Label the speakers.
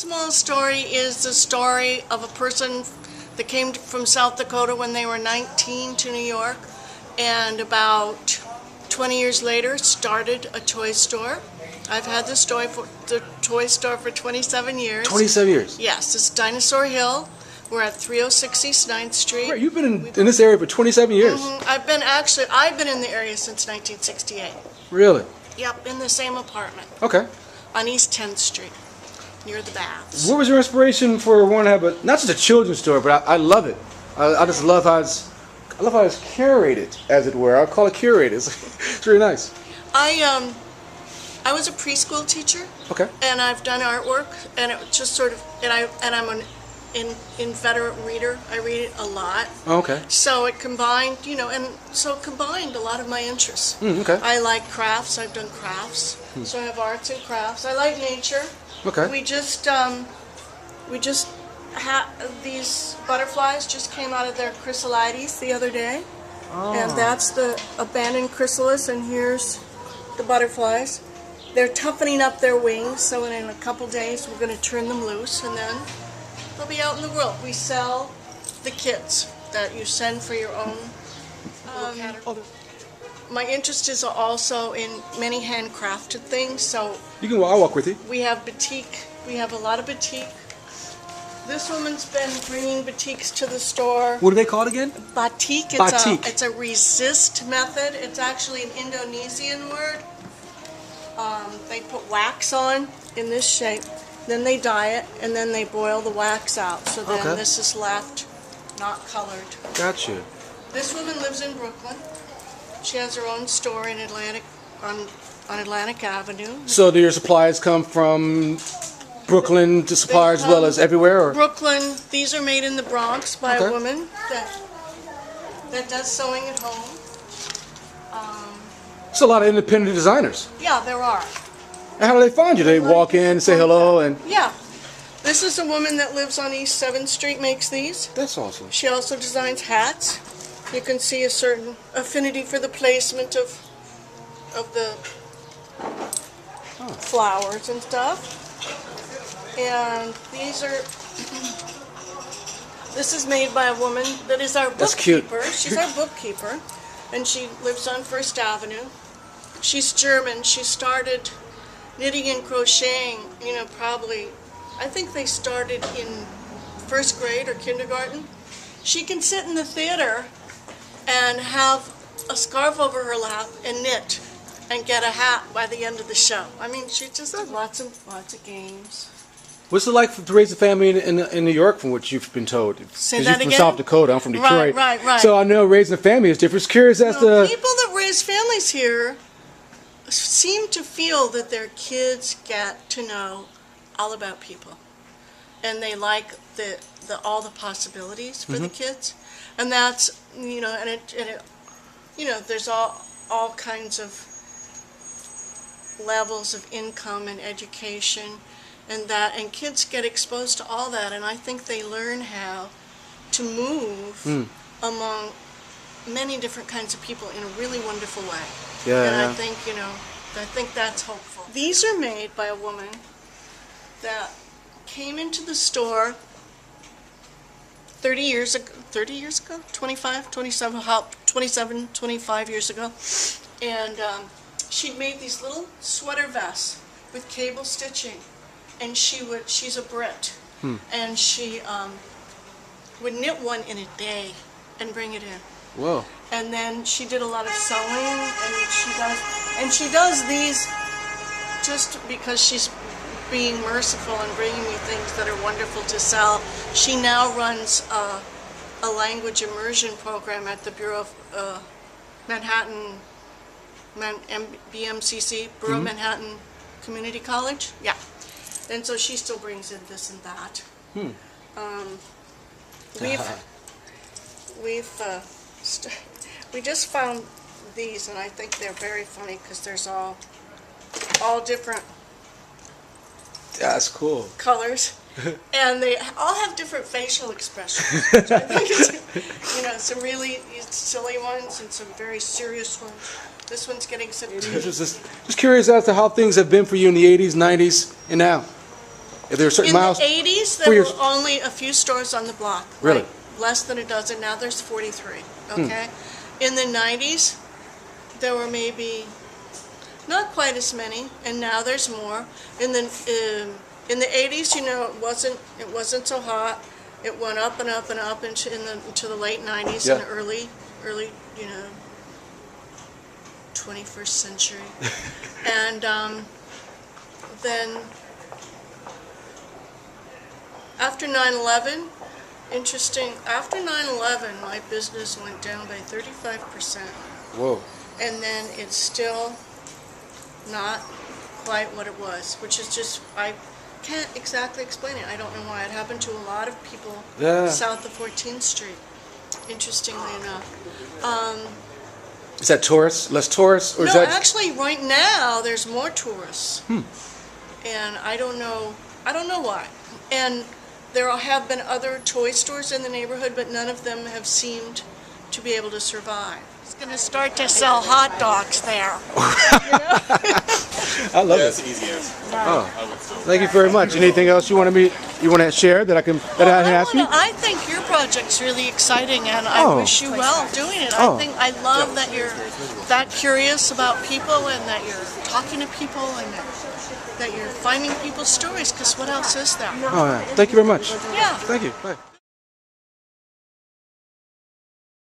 Speaker 1: small story is the story of a person that came from South Dakota when they were 19 to New York, and about 20 years later started a toy store. I've had the toy store for 27 years.
Speaker 2: 27 years?
Speaker 1: Yes, this is Dinosaur Hill. We're at 306 East 9th Street.
Speaker 2: Right, you've been in this area for 27 years.
Speaker 1: I've been in the area since 1968.
Speaker 2: Really?
Speaker 1: Yep, in the same apartment.
Speaker 2: Okay.
Speaker 1: On East 10th Street, near the baths.
Speaker 2: What was your inspiration for wanting to have not just a children's store, but I love it. I just love how it's curated, as it were. I'll call it curated. It's really nice.
Speaker 1: I was a preschool teacher.
Speaker 2: Okay.
Speaker 1: And I've done artwork, and it just sort of, and I'm an inveterate reader. I read it a lot.
Speaker 2: Oh, okay.
Speaker 1: So it combined, it combined a lot of my interests.
Speaker 2: Okay.
Speaker 1: I like crafts. I've done crafts. So I have arts and crafts. I like nature.
Speaker 2: Okay.
Speaker 1: We just had these butterflies just came out of their chrysalides the other day. Oh. And that's the abandoned chrysalis, and here's the butterflies. They're toughening up their wings, so in a couple days we're going to turn them loose, and then they'll be out in the world. We sell the kits that you send for your own. My interest is also in many handcrafted things, so
Speaker 2: I'll walk with you.
Speaker 1: we have batik. We have a lot of batik. This woman's been bringing batiks to the store.
Speaker 2: What do they call it again?
Speaker 1: Batik.
Speaker 2: Batik.
Speaker 1: It's a resist method. It's actually an Indonesian word. They put wax on in this shape, then they dye it, and then they boil the wax out. So then this is left not colored.
Speaker 2: Gotcha.
Speaker 1: This woman lives in Brooklyn. She has her own store in on Atlantic Avenue.
Speaker 2: So do your supplies come from Brooklyn to suppliers as well as everywhere? Or?
Speaker 1: Brooklyn. These are made in the Bronx by a woman that does sewing at home.
Speaker 2: It's a lot of independent designers.
Speaker 1: Yeah, there are.
Speaker 2: And how do they find you? They walk in and say hello and...
Speaker 1: Yeah. This is a woman that lives on East 7th Street, makes these.
Speaker 2: That's awesome.
Speaker 1: She also designs hats. You can see a certain affinity for the placement of the flowers and stuff. And these are... This is made by a woman that is our bookkeeper.
Speaker 2: That's cute.
Speaker 1: She's our bookkeeper, and she lives on First Avenue. She's German. She started knitting and crocheting, probably, I think they started in first grade or kindergarten. She can sit in the theater and have a scarf over her lap and knit and get a hat by the end of the show. I mean, she just has lots of games.
Speaker 2: What's it like to raise a family in New York, from what you've been told?
Speaker 1: Say that again?
Speaker 2: You're from South Dakota. I'm from Detroit.
Speaker 1: Right.
Speaker 2: So I know raising a family is different. Just curious as to...
Speaker 1: People that raise families here seem to feel that their kids get to know all about people, and they like all the possibilities for the kids, and that's there's all kinds of levels of income and education, and kids get exposed to all that, and I think they learn how to move among many different kinds of people in a really wonderful way.
Speaker 2: Yeah.
Speaker 1: I think that's hopeful. These are made by a woman that came into the store 25 years ago, and she'd made these little sweater vests with cable stitching, and she's a Brit, and she would knit one in a day and bring it in.
Speaker 2: Whoa.
Speaker 1: And then she did a lot of sewing, and she does these just because she's being merciful and bringing me things that are wonderful to sell. She now runs a language immersion program at the Bureau of Manhattan, BMCC, Bureau of Manhattan Community College. Yeah. And so she still brings in this and that. We just found these, and I think they're very funny because there's all different
Speaker 2: That's cool.
Speaker 1: colors, and they all have different facial expressions. Which I think is, some really silly ones and some very serious ones. This one's getting some teeth.
Speaker 2: Just curious as to how things have been for you in the 80s, 90s, and now. If there are certain
Speaker 1: In
Speaker 2: miles.
Speaker 1: the 80s,
Speaker 2: for
Speaker 1: there
Speaker 2: your-
Speaker 1: were only a few stores on the block.
Speaker 2: Really?
Speaker 1: Like less than a dozen. Now there's 43. Okay. In the 90s, there were maybe not quite as many, and now there's more. In the 80s, you know, it wasn't so hot. It went up and up and up into the late 90s
Speaker 2: Yeah.
Speaker 1: and early, you know, 21st century. And then after 9/11, interesting, after 9/11, my business went down by 35%.
Speaker 2: Whoa.
Speaker 1: And then it's still not quite what it was, which is just, I can't exactly explain it. I don't know why. It happened to a lot of people
Speaker 2: Yeah.
Speaker 1: south of 14th Street, interestingly enough.
Speaker 2: Is that tourists? Less tourists? Or is
Speaker 1: No,
Speaker 2: that...
Speaker 1: actually, right now, there's more tourists. And I don't know why. And there have been other toy stores in the neighborhood, but none of them have seemed to be able to survive. It's going to start to sell hot dogs there.
Speaker 2: I love
Speaker 3: That's
Speaker 2: it.
Speaker 3: the easiest.
Speaker 2: Oh,
Speaker 3: I would still.
Speaker 2: thank you very much. Anything else you want to share that I can ask you?
Speaker 1: I think your project's really exciting, and I
Speaker 2: Oh.
Speaker 1: wish you well doing it.
Speaker 2: Oh.
Speaker 1: I love that you're that curious about people, and that you're talking to people, and that you're finding people's stories. Because what else is there?
Speaker 2: Oh, yeah. Thank you very much.
Speaker 1: Yeah.
Speaker 2: Thank you. Bye.